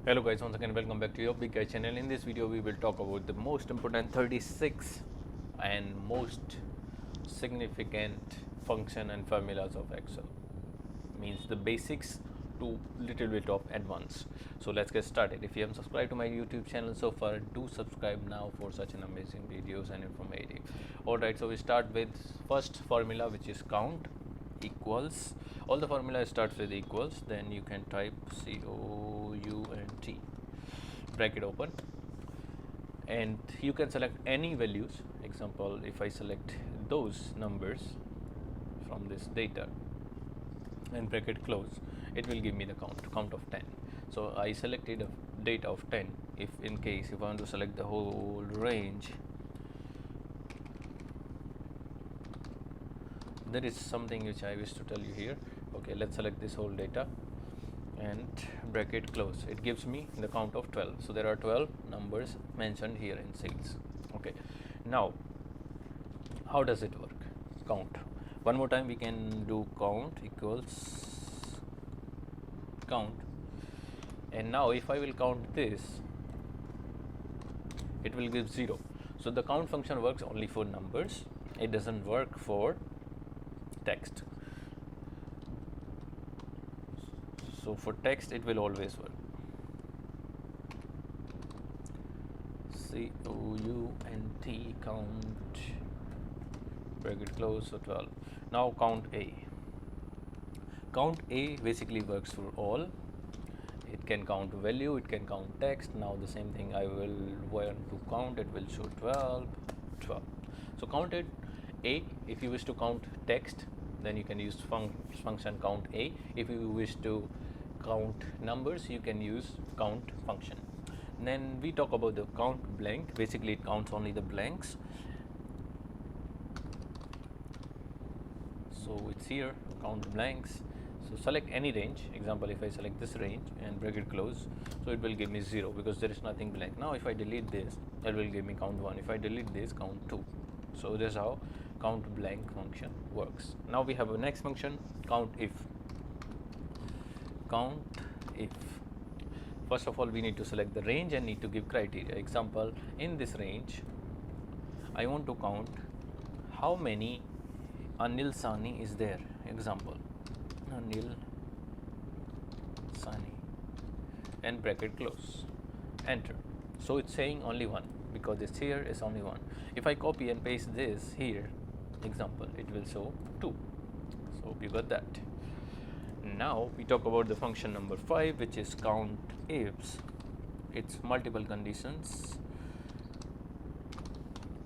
Hello guys, once again welcome back to your big guy channel. In this video we will talk about the most important 36 and most significant function and formulas of Excel. Means the basics to little bit of advance. So let's get started. If you haven't subscribed to my YouTube channel so far, do subscribe now for such an amazing videos and informative. Alright, so we start with first formula, which is count equals. All the formula starts with equals, then you can type COUNT, bracket open, and you can select any values. Example, if I select those numbers from this data and bracket close, it will give me the count of 10. So I selected a data of 10. If in case if I want to select the whole range, there is something which I wish to tell you here. Okay, let's select this whole data and bracket close. It gives me the count of 12. So there are 12 numbers mentioned here in sales. Okay, now how does it work? Count. One more time we can do count equals count, and now if I will count this, it will give 0. So the count function works only for numbers, it doesn't work for text. So for text it will always work. COUNT, count, bracket close, so 12. Now count A. Count A basically works for all. It can count value, it can count text. Now the same thing I will want to count, it will show 12, 12. So counted A. If you wish to count text, then you can use function count A. If you wish to count numbers, you can use count function. Then we talk about the count blank. Basically it counts only the blanks. So it's here, count blanks. So select any range. Example, if I select this range and bracket close, so it will give me 0 because there is nothing blank. Now if I delete this, it will give me count 1. If I delete this, count 2. So this is how count blank function works. Now we have a next function, count if. Count if. First of all, we need to select the range and need to give criteria. Example, in this range, I want to count how many Anil Sani is there. Example, Anil Sani, and bracket close, enter. So it's saying only one because it's here is only one. If I copy and paste this here, example, it will show 2. So hope you got that. Now we talk about the function number 5, which is count ifs. It's multiple conditions.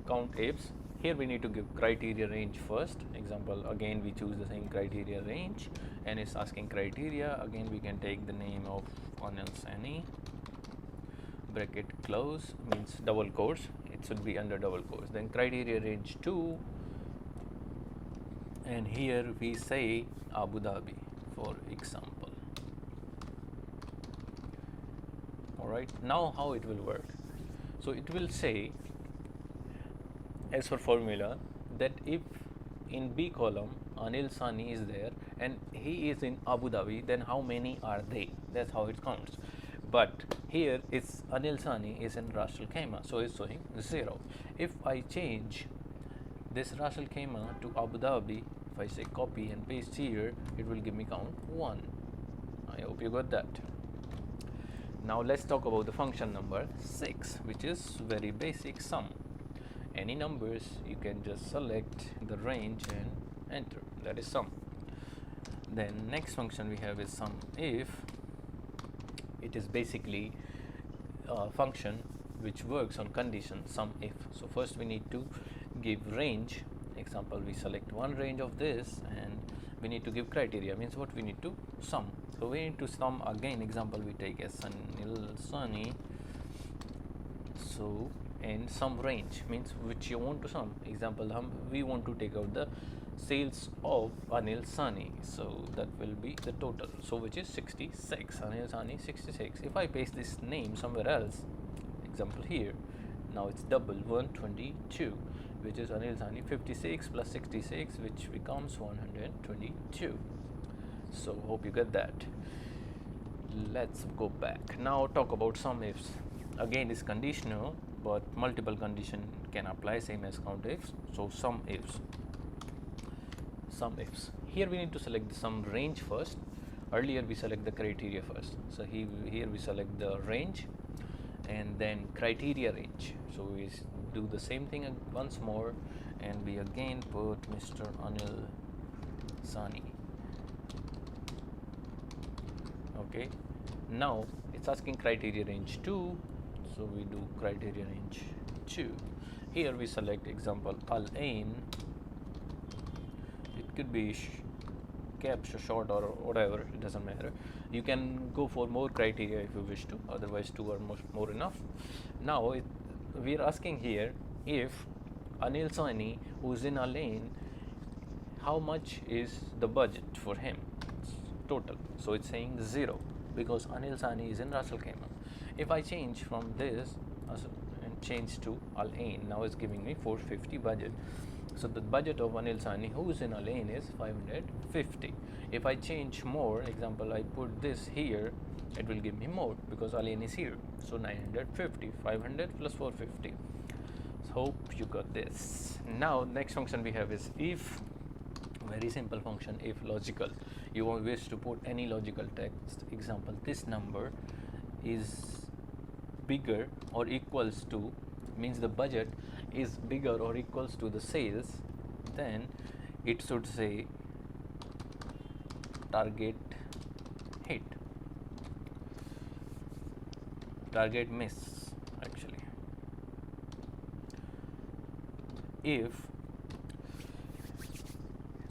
Count ifs. Here we need to give criteria range first. Example, again we choose the same criteria range, and it's asking criteria. Again we can take the name of Anil Sani, bracket close, means double quotes. It should be under double quotes. Then criteria range 2, and here we say Abu Dhabi for example. Alright, now how it will work? So it will say, as for formula, that if in B column Anil Sani is there and he is in Abu Dhabi, then how many are they? That's how it counts. But here it's Anil Sani is in Ras Al Khaimah, so it's showing 0. If I change this Ras Al Khaimah to Abu Dhabi, if I say copy and paste here, it will give me count 1. I hope you got that. Now let's talk about the function number 6, which is very basic, sum. Any numbers, you can just select the range and enter. That is sum. Then next function we have is sum if. It is basically a function which works on condition sum if. So first we need to give range. Example, we select one range of this and we need to give criteria, means what we need to sum. So we need to sum again. Example, we take as Anil Sani. So and some range means which you want to sum. Example, we want to take out the sales of Anil Sani, so that will be the total, so which is 66. Anil Sani 66. If I paste this name somewhere else, example here, now it's double 122, which is Anil Sani 56 plus 66, which becomes 122. So hope you get that. Let's go back. Now talk about sum ifs. Again, it's conditional, but multiple condition can apply, same as count ifs. So sum ifs. Sum ifs. Here we need to select some range first. Earlier we select the criteria first. So here we select the range and then criteria range. So we do the same thing once more, and we again put Mr. Anil Sani. Okay, now it's asking criteria range 2, so we do criteria range 2. Here we select example Al Ain. It could be caps or short or whatever, it doesn't matter. You can go for more criteria if you wish to, otherwise 2 are more enough. Now we are asking here if Anil Sani, who is in Al Ain, how much is the budget for him total. So it's saying 0 because Anil Sani is in Ras Al Khaimah. If I change from this and change to Al Ain, now it's giving me 450 budget. So the budget of Anil Sani, who is in Al Ain, is 550. If I change more, example I put this here, it will give me more because Al Ain is here. So 950, 500 plus 450. So hope you got this. Now next function we have is if. Very simple function, if logical. You wish to put any logical text. Example, this number is bigger or equals to, means the budget is bigger or equals to the sales, then it should say target hit, target miss actually. If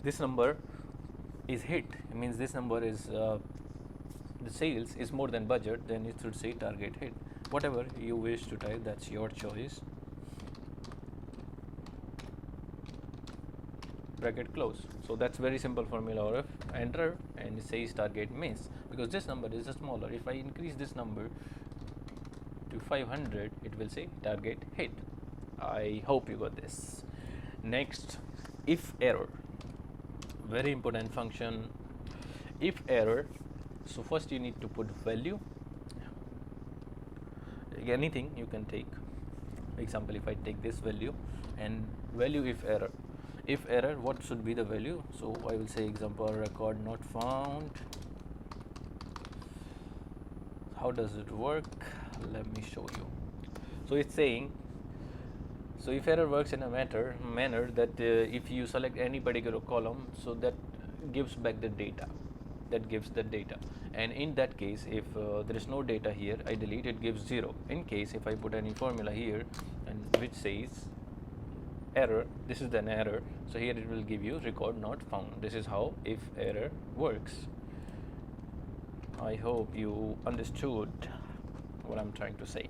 this number is hit, it means this number is the sales is more than budget, then it should say target hit. Whatever you wish to type, that's your choice. Bracket close. So that's very simple formula. Or if enter and it says target miss, because this number is smaller. If I increase this number to 500, it will say target hit. I hope you got this. Next, if error. Very important function. If error, so first you need to put value, anything you can take. Example, if I take this value and value if error, what should be the value? So I will say example record not found. How does it work? Let me show you. So it's saying, so if error works in a manner that if you select any particular column, so that gives back the data, and in that case if there is no data here, I delete, it gives 0. In case if I put any formula here and which says error, this is an error, so here it will give you record not found. This is how if error works. I hope you understood what I'm trying to say.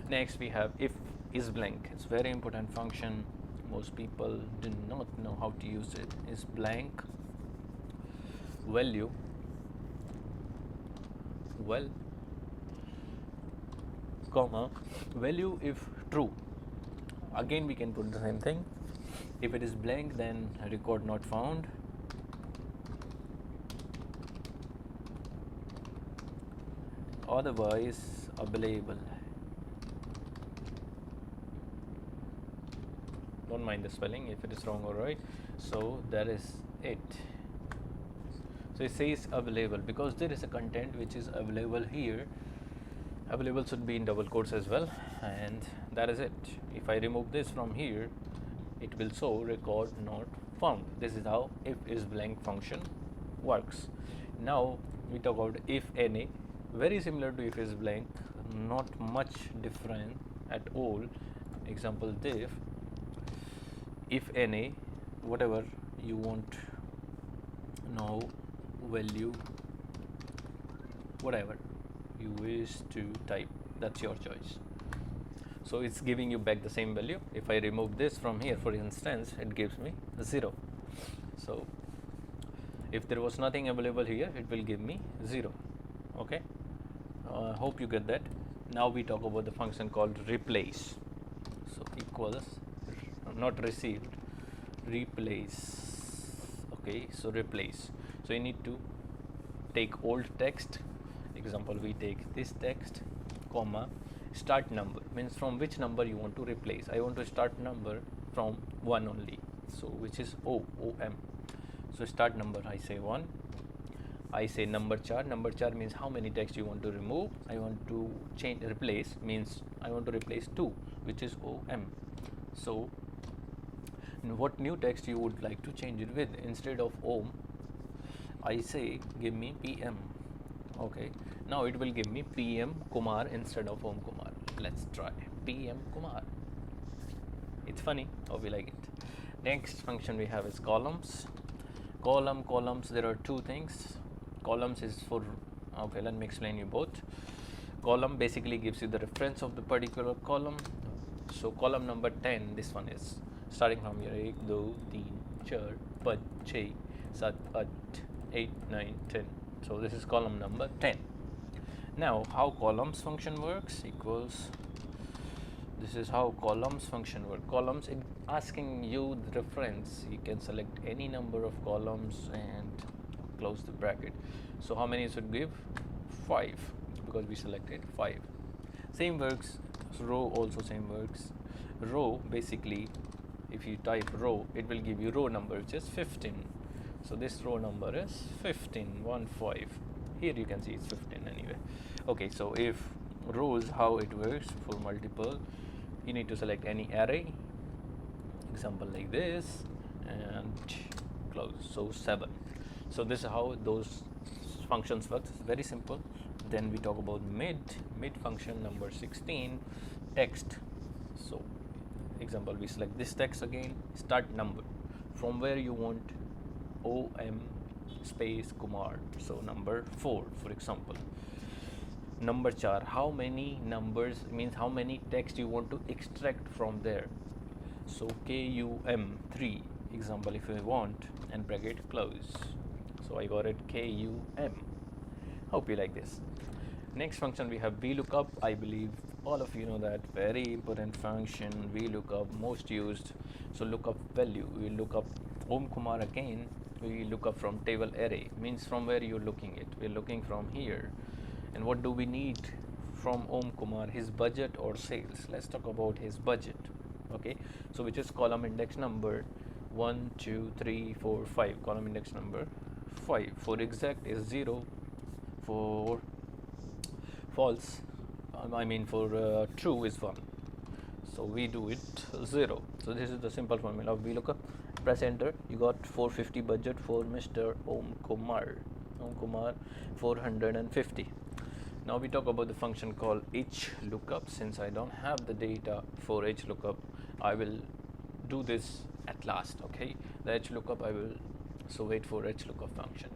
Next we have if is blank. It's very important function. Most people do not know how to use it. Is blank value comma value if true. Again we can put the same thing. If it is blank, then record not found. Otherwise available. Don't mind the spelling if it is wrong or right. So that is it. So it says available because there is a content which is available here. Available should be in double quotes as well, and that is it. If I remove this from here, it will show record not found. This is how if is blank function works. Now we talk about if any. Very similar to if is blank, not much different at all. Example diff, if any, whatever you want, now value, whatever you wish to type, that's your choice. So it's giving you back the same value. If I remove this from here, for instance, it gives me 0. So if there was nothing available here, it will give me 0. Okay, hope you get that. Now we talk about the function called replace. So equals, not received, replace. Okay, so replace. So you need to take old text. example, we take this text, comma, start number, means from which number you want to replace. I want to start number from 1 only, so which is OM. So start number, I say 1. I say number char means how many text you want to remove. I want to change, replace means I want to replace 2, which is OM. So what new text you would like to change it with? Instead of OM, I say give me PM. Okay, now it will give me PM Kumar instead of Om Kumar. Let's try PM Kumar. It's funny, hope you like it. Next function we have is columns. Columns, there are two things. Columns is for, okay, let me explain you both. Column basically gives you the reference of the particular column. So column number 10, this one is starting from here 1, 2, 3, 4, 5, 6, 7, 8, 8, 9, 10. So this is column number 10. Now how columns function works equals, this is how columns function work. Columns, it asking you the reference. You can select any number of columns and close the bracket. So how many should give? 5, because we selected 5. Same works, row also same works. Row, basically if you type row, it will give you row number, which is 15. So this row number is 15, 1, 5. Here you can see it's 15 anyway. Okay, so if rows, how it works for multiple, you need to select any array, example like this, and close. So 7. So this is how those functions work. It's very simple. Then we talk about mid function number 16, text. So example, we select this text again, start number, from where you want OM space Kumar, so number 4 for example. Number char, how many numbers, means how many text you want to extract from there. So KUM 3, example, if I want, and bracket close. So I got it KUM. Hope you like this. Next function we have VLOOKUP. I believe all of you know that, very important function. VLOOKUP, most used. So lookup value, we look up Om Kumar again. We look up from table array, means from where you're looking it. We're looking from here. And what do we need from Om Kumar? His budget or sales. Let's talk about his budget. Okay, so which is column index number 1, 2, 3, 4, 5. Column index number 5. For exact is 0. For false, for true is 1. So we do it 0. So this is the simple formula of VLOOKUP. Press enter. You got 450 budget for Mr. Om Kumar. Om Kumar 450. Now we talk about the function called HLOOKUP. Since I don't have the data for HLOOKUP, I will do this at last. Okay, the HLOOKUP I will, so wait for HLOOKUP function.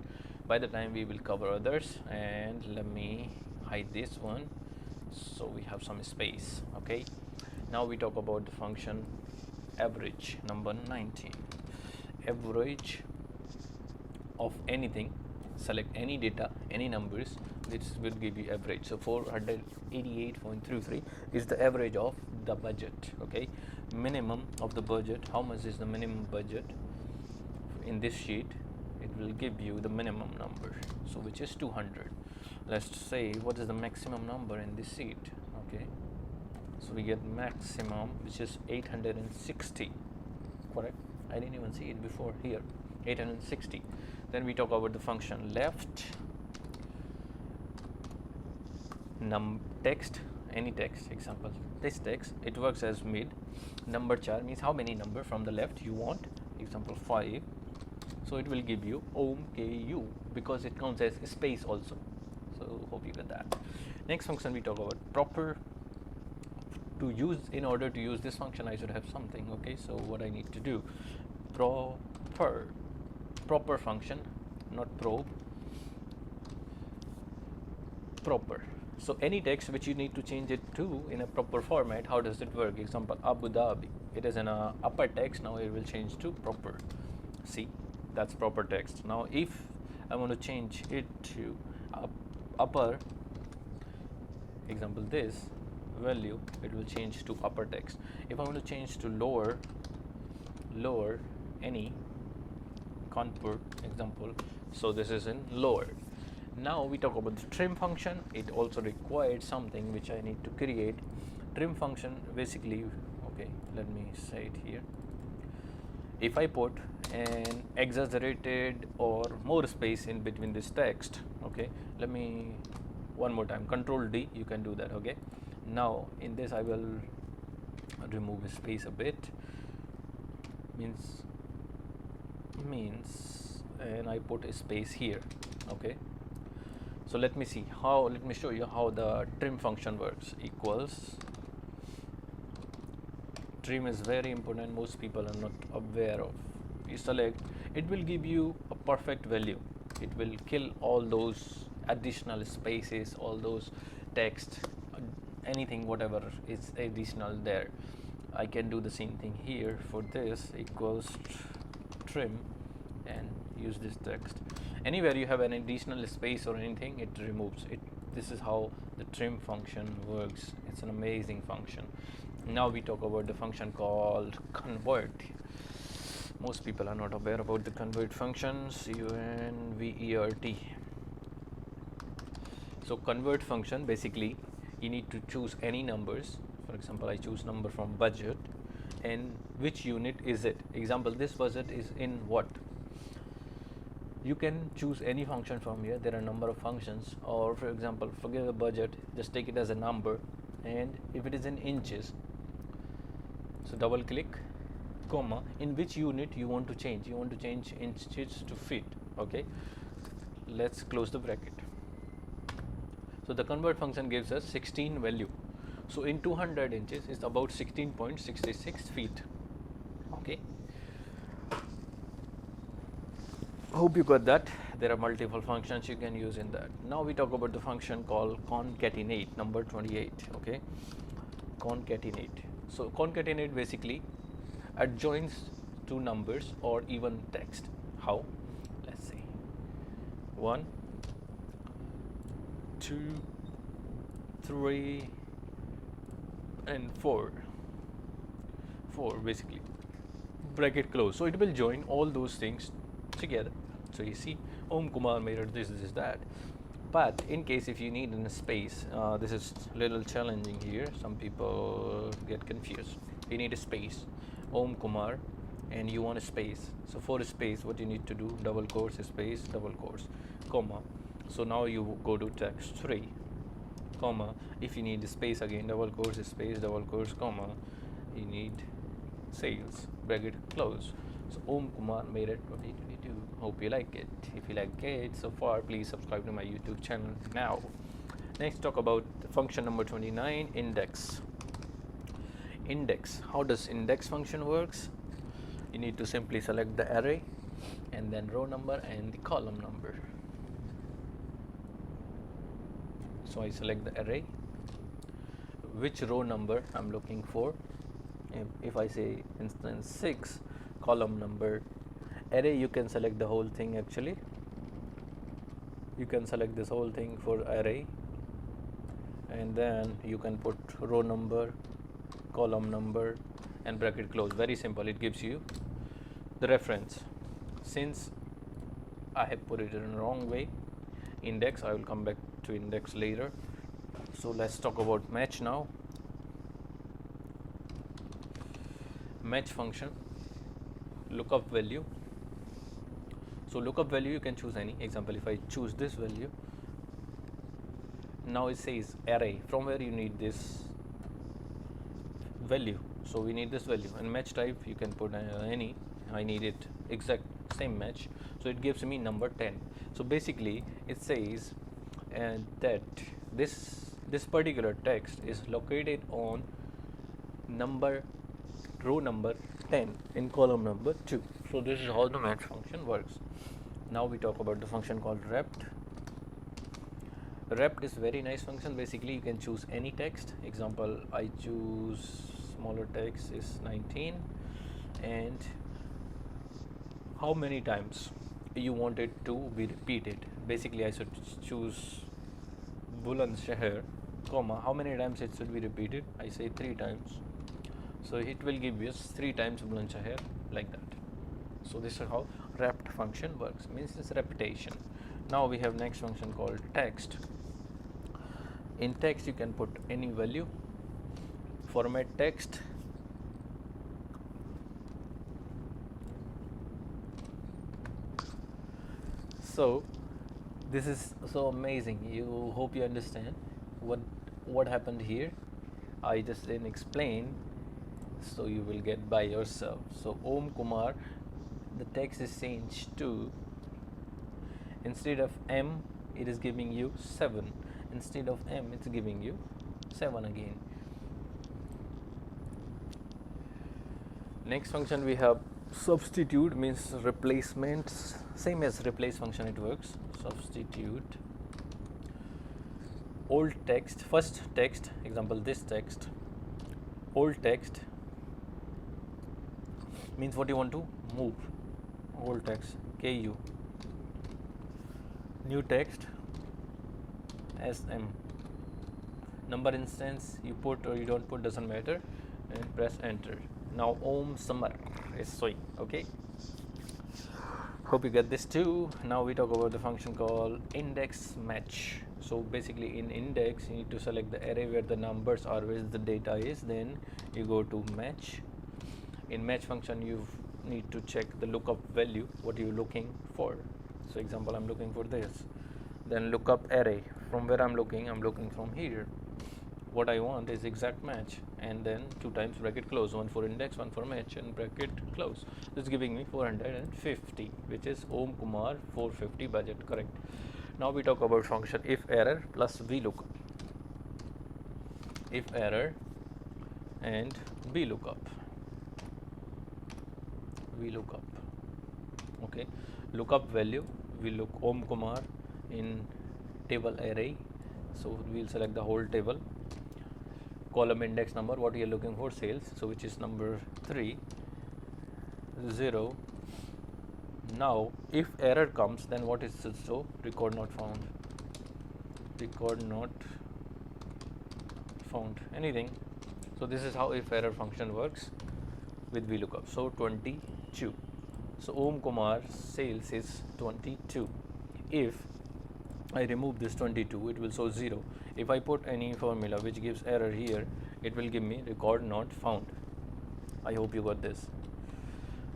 By the time we will cover others, and let me hide this one so we have some space. Okay, now we talk about the function average number 19. Average of anything, select any data, any numbers, this will give you average. So 488.33 is the average of the budget. Okay, minimum of the budget, how much is the minimum budget in this sheet? It will give you the minimum number, so which is 200. Let's say what is the maximum number in this sheet. Okay, so we get maximum, which is 860. Correct, I didn't even see it before. Here 860. Then we talk about the function left text, any text, example this text, it works as mid. Number char means how many number from the left you want, example 5. So it will give you OMKU because it counts as space also. So hope you get that. Next function we talk about proper. To use, in order to use this function, I should have something. Okay, so what I need to do, proper function, not probe, proper. So any text which you need to change it to in a proper format, how does it work? Example Abu Dhabi, it is in a upper text, now it will change to proper. See, that's proper text. Now if I want to change it to upper, example this value, it will change to upper text. If I want to change to lower, any Kanpur example, so this is in lower. Now we talk about the trim function. It also required something which I need to create. Trim function basically, okay, let me say it here. If I put an exaggerated or more space in between this text, okay, let me one more time, Control D, you can do that, okay. Now in this I will remove a space a bit, means and I put a space here, okay. So let me show you how the trim function works. Equals, trim is very important, most people are not aware of. You select, it will give you a perfect value. It will kill all those additional spaces, all those text, anything whatever is additional there. I can do the same thing here. For this, equals trim and use this text. Anywhere you have an additional space or anything, it removes it. This is how the trim function works. It's an amazing function. Now we talk about the function called convert. Most people are not aware about the convert function. CONVERT. So convert function, basically you need to choose any numbers. For example, I choose number from budget, and which unit is it. Example, this budget is in what. You can choose any function from here. There are a number of functions. Or for example, forget the budget, just take it as a number, and if it is in inches, so double click, comma, in which unit you want to change. You want to change inches to feet, okay. Let's close the bracket. So the convert function gives us 16 value. So in 200 inches is about 16.66 feet, okay. Hope you got that. There are multiple functions you can use in that. Now we talk about the function called concatenate, number 28, okay. Concatenate. So concatenate basically adjoins two numbers or even text. How? Let's see. 1, 2, 3 and 4 basically, bracket close. So it will join all those things together. So you see, Om Kumar made this, that. But in case if you need in a space, this is a little challenging here. Some people get confused. You need a space, Om Kumar, and you want a space. So for a space, what you need to do, double quotes, space, double quotes, comma. So now you go to text 3, comma. If you need a space again, double quotes, space, double quotes, comma. You need sales, bracket close. So Om Kumar made it 2022. Hope you like it. If you like it so far, please subscribe to my YouTube channel now. Next, talk about function number 29, index. Index. How does index function works? You need to simply select the array and then row number and the column number. So I select the array, which row number I'm looking for. If I say instance 6, column number, array, you can select the whole thing. Actually you can select this whole thing for array, and then you can put row number, column number and bracket close. Very simple. It gives you the reference. Since I have put it in the wrong way, index, I will come back to index later. So let's talk about match now. Match function, lookup value. So lookup value, you can choose any. Example, if I choose this value, now it says array, from where you need this value. So we need this value, and match type you can put any. I need it exact same match, so it gives me number 10. So basically it says that this particular text is located on row number 10 in column number 2. So this is how the match function works. Now we talk about the function called wrapped. Wrapped is very nice function. Basically you can choose any text. Example, I choose smaller text is 19, and how many times you want it to be repeated. Basically I should choose Buland Shahar, comma, how many times it should be repeated. I say 3 times, so it will give you 3 times Buland Shahar, like that. So this is how wrapped function works, means it's repetition. Now we have next function called text. In text you can put any value, format text, so this is so amazing. You hope you understand what happened here. I just didn't explain, so you will get by yourself. So Om Kumar, the text is changed to, instead of M it is giving you 7, instead of M it's giving you 7 again. Next function we have substitute, means replacements. Same as replace function it works. Substitute old text, first text, example this text, old text means what you want to move, old text KU, new text SM, number instance you put or you don't put, doesn't matter, and press enter. Now Om Summer is showing. Okay, hope you get this too. Now we talk about the function called index match. So basically in index you need to select the array where the numbers are, where the data is, then you go to match. In match function you need to check the lookup value, what are you looking for. So example, I'm looking for this, then lookup array, from where I'm looking from here. What I want is exact match, and then 2 times bracket close, one for index, one for match, and bracket close. This is giving me 450, which is Om Kumar 450 budget, correct. Now we talk about function if error plus VLOOKUP. If error and VLOOKUP. VLOOKUP. Okay, lookup value, we look Om Kumar in table array, so we'll select the whole table. Column index number, what we are looking for, sales, so which is number 3, 0. Now if error comes, then what is it? So record not found, record not found, anything. So this is how if error function works with VLOOKUP. So 22, so Om Kumar sales is 22. If I remove this 22, it will show 0. If I put any formula which gives error here, it will give me record not found. I hope you got this.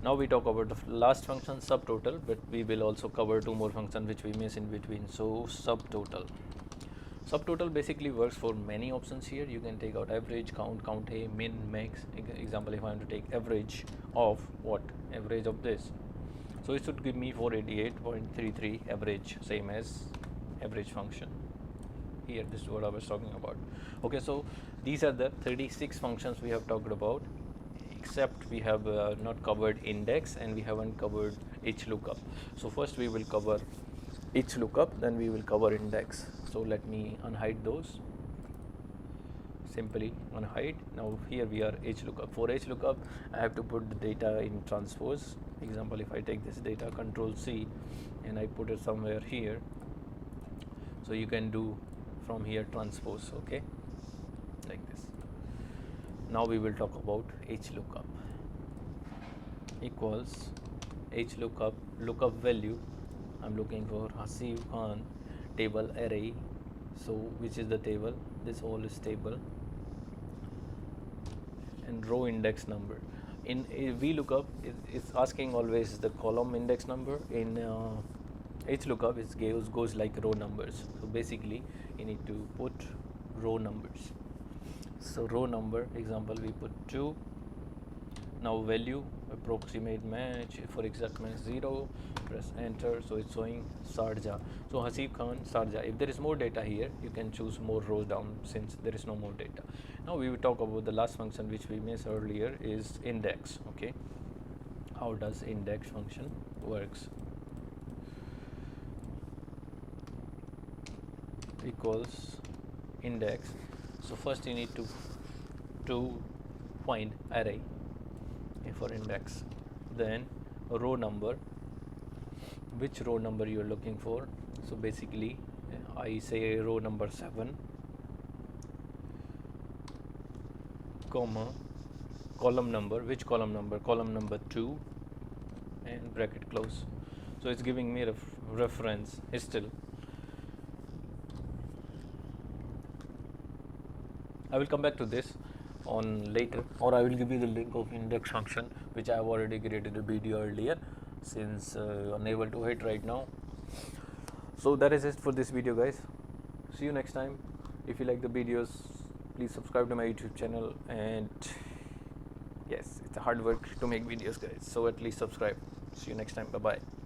Now we talk about the last function, subtotal, but we will also cover 2 more functions which we miss in between. So subtotal. Subtotal basically works for many options here. You can take out average, count, count A, min, max. Example, if I want to take average of what? Average of this. So it should give me 488.33 average, same as average function. Here, this is what I was talking about. Okay, so these are the 36 functions we have talked about, except we have not covered index and we haven't covered HLOOKUP. So first we will cover HLOOKUP, then we will cover index. So let me unhide those. Simply unhide. Now here we are HLOOKUP. For HLOOKUP, I have to put the data in transpose. Example, if I take this data, Control C, and I put it somewhere here. So you can do from here transpose, okay, like this. Now we will talk about HLOOKUP. Equals HLOOKUP, lookup value, I'm looking for Hasib Khan, table array. So which is the table? This whole is table, and row index number. In VLOOKUP, it's asking always the column index number. In HLOOKUP, it goes like row numbers. So basically you need to put row numbers. So row number, example, we put 2. Now value, approximate match, for exact match 0, press enter. So it's showing Sharjah. So Hasib Khan, Sharjah. If there is more data here, you can choose more rows down, since there is no more data. Now we will talk about the last function which we missed earlier, is index. Okay, how does index function works? Equals index. So first you need to find array for index, then row number, which row number you are looking for. So basically I say row number 7, comma, column number, which column number? Column number 2, and bracket close. So it's giving me reference still. I will come back to this on later, or I will give you the link of index function, which I have already created a video earlier, since unable to hit right now. So that is it for this video, guys. See you next time. If you like the videos, please subscribe to my YouTube channel, and yes, it's a hard work to make videos, guys, so at least subscribe. See you next time. Bye bye.